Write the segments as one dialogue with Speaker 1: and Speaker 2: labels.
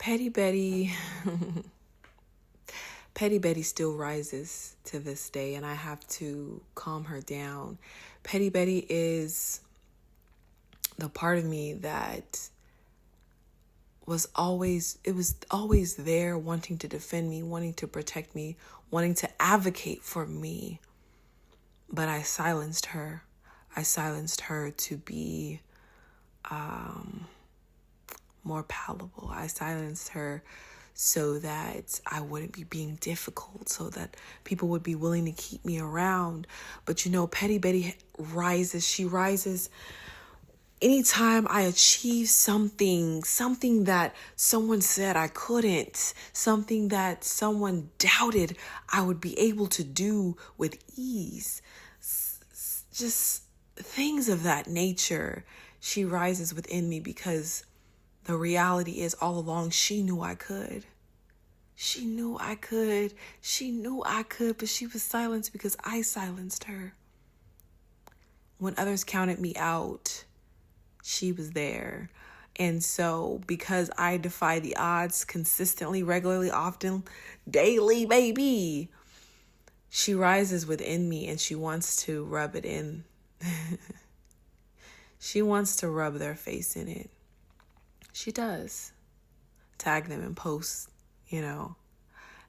Speaker 1: Petty Betty, Petty Betty still rises to this day, and I have to calm her down. Petty Betty is the part of me that was always there, wanting to defend me, wanting to protect me, wanting to advocate for me. But I silenced her. I silenced her to be more palatable. I silenced her so that I wouldn't be being difficult, so that people would be willing to keep me around. But Petty Betty rises. She rises anytime I achieve something that someone said I couldn't, something that someone doubted I would be able to do with ease. Just things of that nature. She rises within me because the reality is, all along, she knew I could. She knew I could. She knew I could, but she was silenced because I silenced her. When others counted me out, she was there. And so, because I defy the odds consistently, regularly, often, daily, baby, she rises within me and she wants to rub it in. She wants to rub their face in it. She does. Tag them in posts, There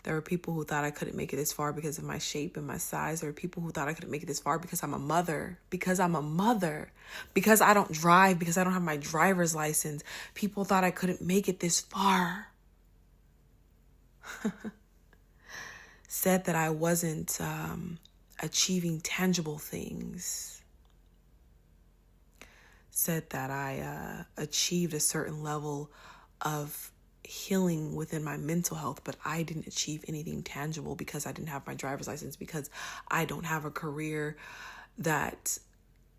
Speaker 1: were people who thought I couldn't make it this far because of my shape and my size. There were people who thought I couldn't make it this far because I'm a mother. Because I don't drive, because I don't have my driver's license. People thought I couldn't make it this far. Said that I wasn't achieving tangible things. Said that I achieved a certain level of healing within my mental health, but I didn't achieve anything tangible because I didn't have my driver's license, because I don't have a career that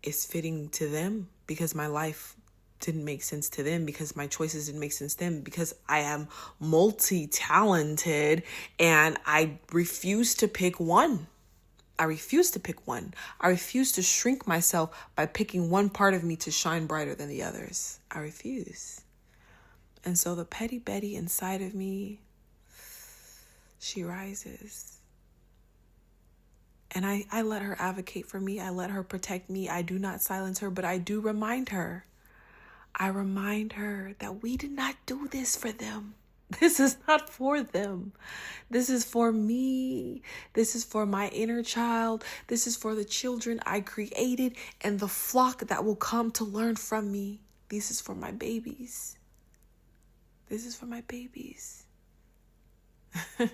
Speaker 1: is fitting to them, because my life didn't make sense to them, because my choices didn't make sense to them, because I am multi-talented and I refuse to pick one. I refuse to pick one. I refuse to shrink myself by picking one part of me to shine brighter than the others. I refuse. And so the Petty Betty inside of me, she rises. And I let her advocate for me. I let her protect me. I do not silence her, but I do remind her. I remind her that we did not do this for them. This is not for them. This is for me. This is for my inner child. This is for the children I created and the flock that will come to learn from me. This is for my babies. This is for my babies. I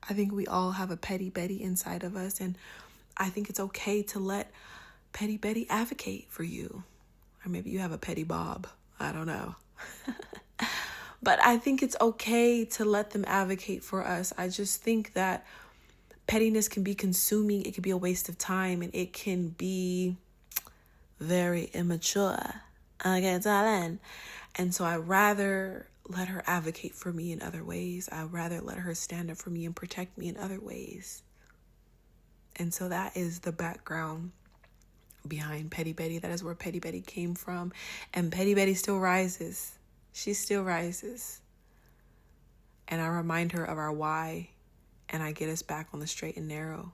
Speaker 1: think we all have a Petty Betty inside of us, and I think it's okay to let Petty Betty advocate for you. Or maybe you have a Petty Bob. I don't know. But I think it's okay to let them advocate for us. I just think that pettiness can be consuming. It can be a waste of time, and it can be very immature. Okay, darling. And so I'd rather let her advocate for me in other ways. I'd rather let her stand up for me and protect me in other ways. And so that is the background behind Petty Betty. That is where Petty Betty came from. And Petty Betty still rises. She still rises. And I remind her of our why, and I get us back on the straight and narrow.